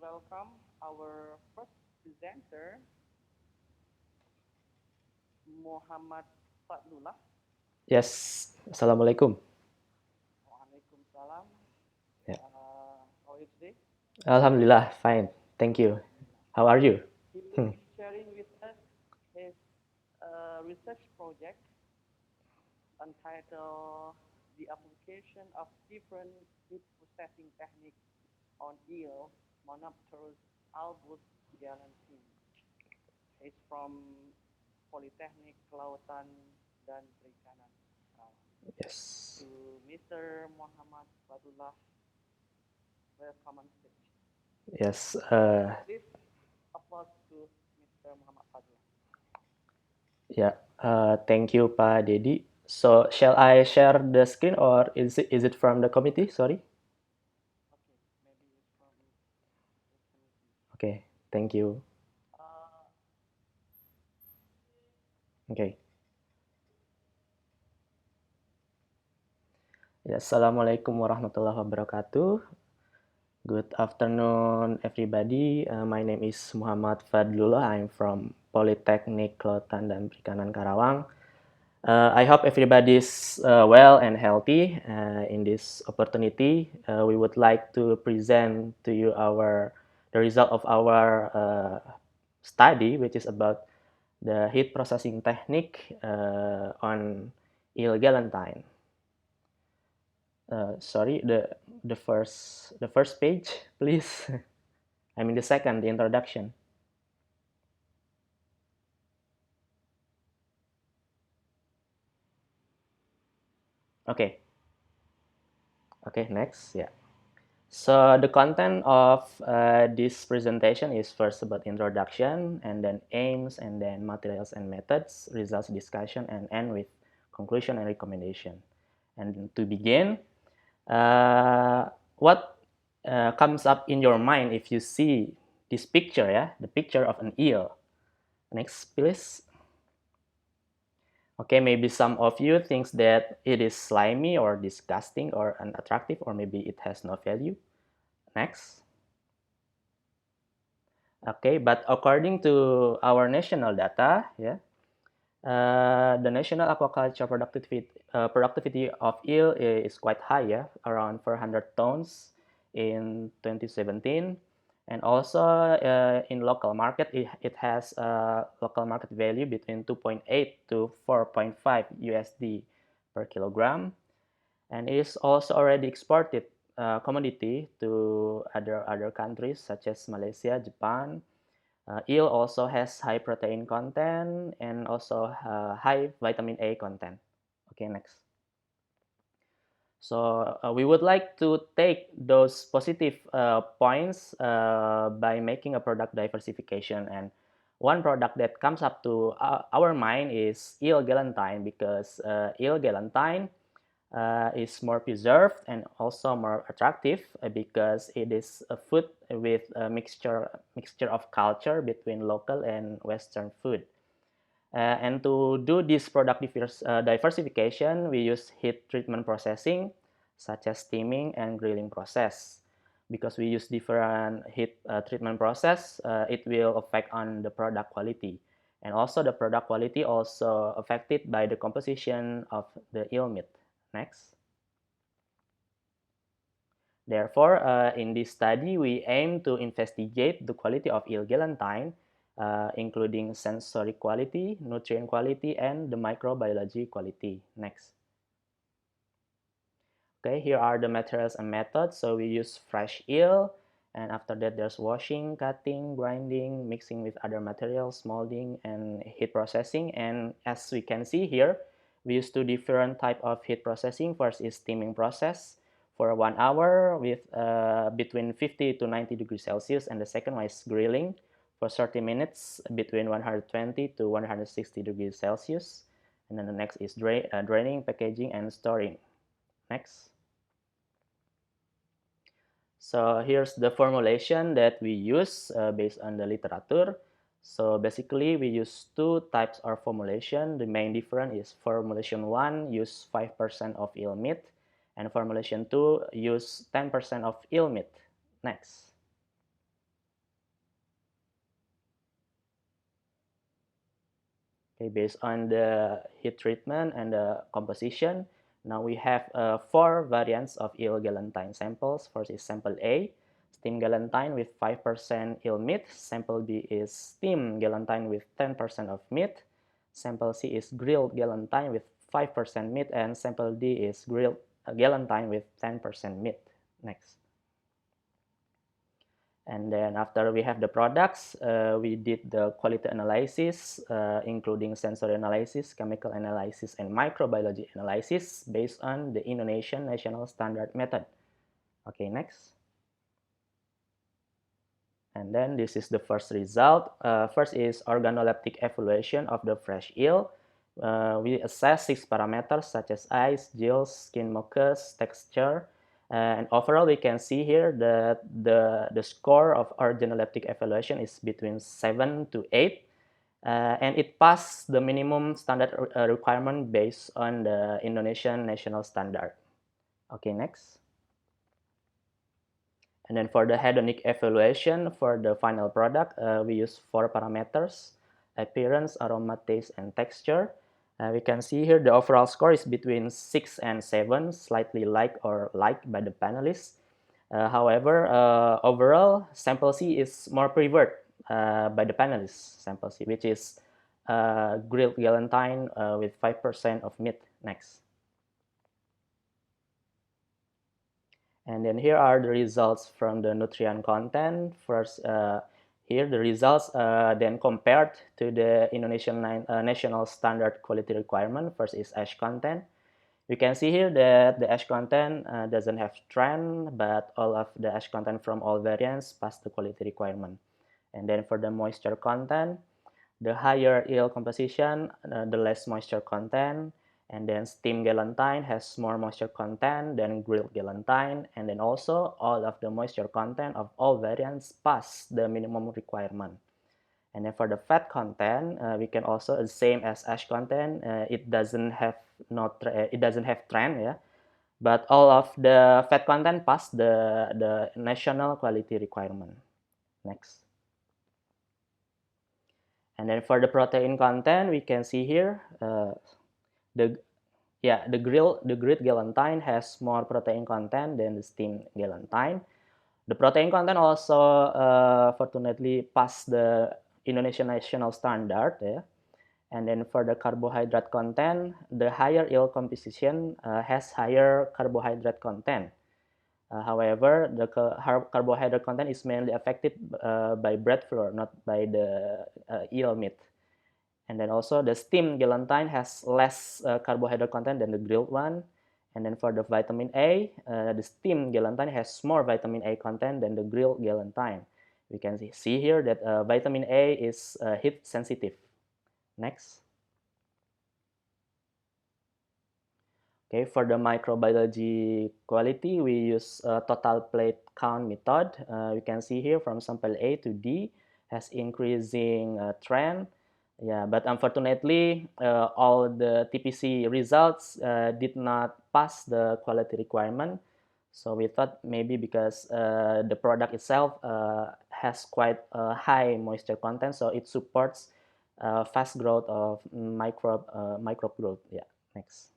welcome our first presenter, Muhammad Fadlullah. Yes, Assalamualaikum. Waalaikumsalam. Yeah. How are you today? Alhamdulillah, fine. Thank you. Alhamdulillah. How are you? He will Hmm. be sharing with us his research project entitled The Application of Different Heat Processing Techniques on Eel Monopterus albus galantin. He's from Politeknik Kelautan dan Perikanan Sarawak. Yes. To Mr. Muhammad Fadullah, welcome on stage. Yes. Please applause to Mr. Muhammad Fadullah. Yeah. Thank you, Pak Dedi. So, shall I share the screen or is it from the committee? Sorry. Okay, maybe it's from the committee. Okay. Thank you. Uh, Okay. Ya, Assalamualaikum warahmatullahi wabarakatuh. Good afternoon, everybody. My name is Muhammad Fadlullah. I'm from Politeknik Kelautan dan Perikanan Karawang. I hope everybody's well and healthy. In this opportunity, we would like to present to you the result of our study, which is about the heat processing technique on eel galantine. Sorry, the first page, please. I mean the second, the introduction. Okay. Okay, next. Yeah. So the content of this presentation is first about introduction, and then aims, and then materials and methods, results discussion, and end with conclusion and recommendation. And to begin, what comes up in your mind if you see this picture, yeah, the picture of an eel? Next, please. Okay, maybe some of you thinks that it is slimy or disgusting or unattractive, or maybe it has no value. Next. Okay, but according to our national data, yeah, the national aquaculture productivity of eel is quite high, yeah, around 400 tons in 2017, and also in local market, it has a local market value between 2.8 to 4.5 USD per kilogram, and it is also already exported commodity to other countries such as Malaysia, Japan. Eel also has high protein content and also high vitamin A content. Okay, next. So we would like to take those positive points by making a product diversification. And one product that comes up to our mind is eel galantine, because eel galantine is more preserved and also more attractive because it is a food with a mixture of culture between local and Western food. And to do this product diversification, we use heat treatment processing, such as steaming and grilling process. Because we use different heat treatment process, it will affect on the product quality. And also the product quality also affected by the composition of the eel meat. Next. Therefore, in this study, we aim to investigate the quality of eel galantine, including sensory quality, nutrient quality, and the microbiology quality. Next. Okay, here are the materials and methods. So we use fresh eel, and after that there's washing, cutting, grinding, mixing with other materials, molding, and heat processing. And as we can see here, we use two different type of heat processing. First is steaming process for 1 hour with between 50 to 90 degrees Celsius, and the second one is grilling for 30 minutes between 120 to 160 degrees Celsius. And then the next is draining, packaging, and storing. Next. So here's the formulation that we use based on the literature. So basically we use two types of formulation. The main difference is formulation 1 use 5% of eel meat, and formulation 2 use 10% of eel meat. Next. Okay, based on the heat treatment and the composition, now we have 4 variants of Eel-galantine samples. First is sample A, steam galantine with 5% eel meat. Sample B is steam galantine with 10% of meat. Sample C is grilled galantine with 5% meat, and sample D is grilled galantine with 10% meat. Next. And then after we have the products, we did the quality analysis, including sensory analysis, chemical analysis, and microbiology analysis based on the Indonesian National Standard Method. Okay, next. And then this is the first result. First is organoleptic evaluation of the fresh eel. We assess 6 parameters such as eyes, gills, skin mucus, texture, and overall we can see here that the score of organoleptic evaluation is between 7 to 8, and it passed the minimum standard requirement based on the Indonesian national standard. Okay, next. And then for the hedonic evaluation for the final product, we use 4 parameters: appearance, aroma, taste, and texture. We can see here the overall score is between 6 and 7, slightly liked or liked by the panelists. However, overall, sample C is more preferred by the panelists, sample C, which is grilled galantine with 5% of meat. Next. And then here are the results from the nutrient content. First, here the results then compared to the Indonesian national standard quality requirement. First is ash content. You can see here that the ash content doesn't have trend, but all of the ash content from all variants pass the quality requirement. And then for the moisture content, the higher eel composition, the less moisture content. And then steam galantine has more moisture content than grilled galantine. And then also all of the moisture content of all variants pass the minimum requirement. And then for the fat content, we can also the same as ash content. It doesn't have trend, yeah. But all of the fat content pass the national quality requirement. Next. And then for the protein content, we can see here the grilled galantine has more protein content than the steamed galantine. The protein content also fortunately passed the Indonesian national standard, yeah. And then for the carbohydrate content, the higher eel composition has higher carbohydrate content. However, the carbohydrate content is mainly affected by bread flour, not by the eel meat. And then also the steamed galantine has less carbohydrate content than the grilled one. And then for the vitamin A, the steamed galantine has more vitamin A content than the grilled galantine. We can see here that vitamin A is heat sensitive. Next. Okay, for the microbiology quality, we use total plate count method. We can see here from sample A to D has increasing trend. Yeah, but unfortunately, all the TPC results did not pass the quality requirement. So we thought maybe because the product itself has quite a high moisture content, so it supports fast growth of microbe growth. Yeah, next.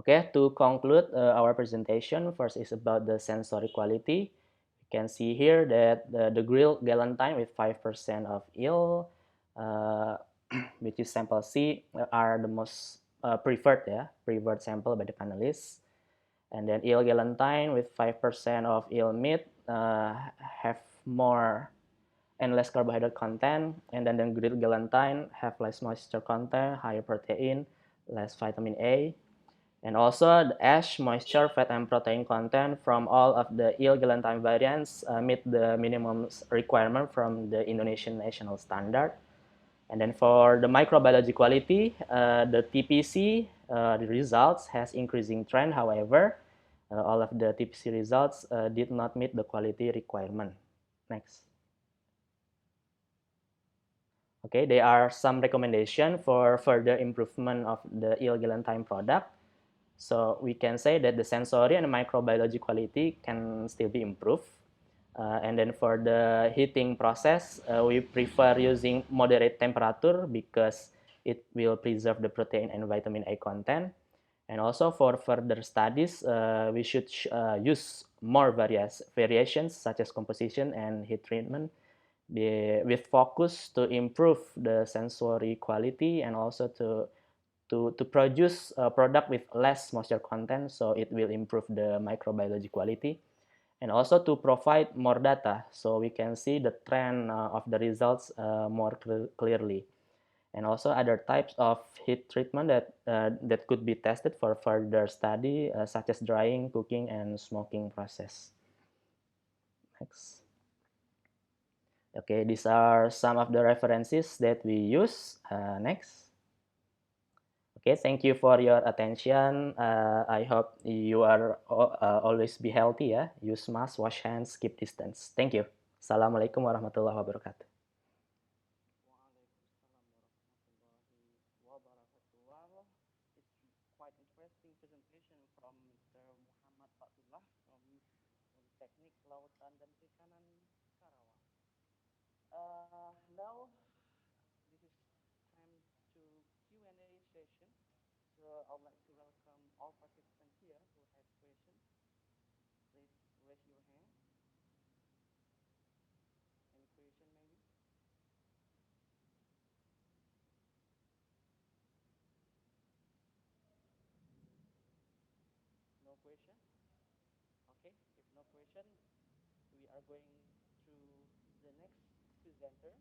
Okay, to conclude our presentation, first is about the sensory quality. You can see here that the grilled galantine with 5% of eel, which is sample C, are the most preferred sample by the panelists. And then eel galantine with 5% of eel meat have more and less carbohydrate content. And then the grilled galantine have less moisture content, higher protein, less vitamin A. And also the ash, moisture, fat, and protein content from all of the eel galantine variants meet the minimum requirement from the Indonesian national standard. And then for the microbiology quality, the TPC, the results has increasing trend. However, all of the TPC results did not meet the quality requirement. Next. Okay, there are some recommendations for further improvement of the eel galantine product. So we can say that the sensory and microbiology quality can still be improved. And then for the heating process, we prefer using moderate temperature because it will preserve the protein and vitamin A content. And also for further studies, we should use more variations such as composition and heat treatment with focus to improve the sensory quality and also to produce a product with less moisture content so it will improve the microbiology quality and also to provide more data so we can see the trend of the results more clearly and also other types of heat treatment that could be tested for further study such as drying, cooking, and smoking process. Next. Okay, these are some of the references that we use. Next. Okay, thank you for your attention. I hope you are always be healthy ya. Use mask, wash hands, keep distance. Thank you. Assalamualaikum warahmatullahi wabarakatuh. Waalaikumsalam warahmatullahi wabarakatuh. It's quite interesting presentation from Mr. Muhammad Fatullah from Politeknik Kelautan dan Perikanan Karawang. Now this is time to Q&A session. So I would like to welcome all participants here who have questions. Please raise your hand. Any question maybe? No question? Okay, if no question, we are going to the next presenter.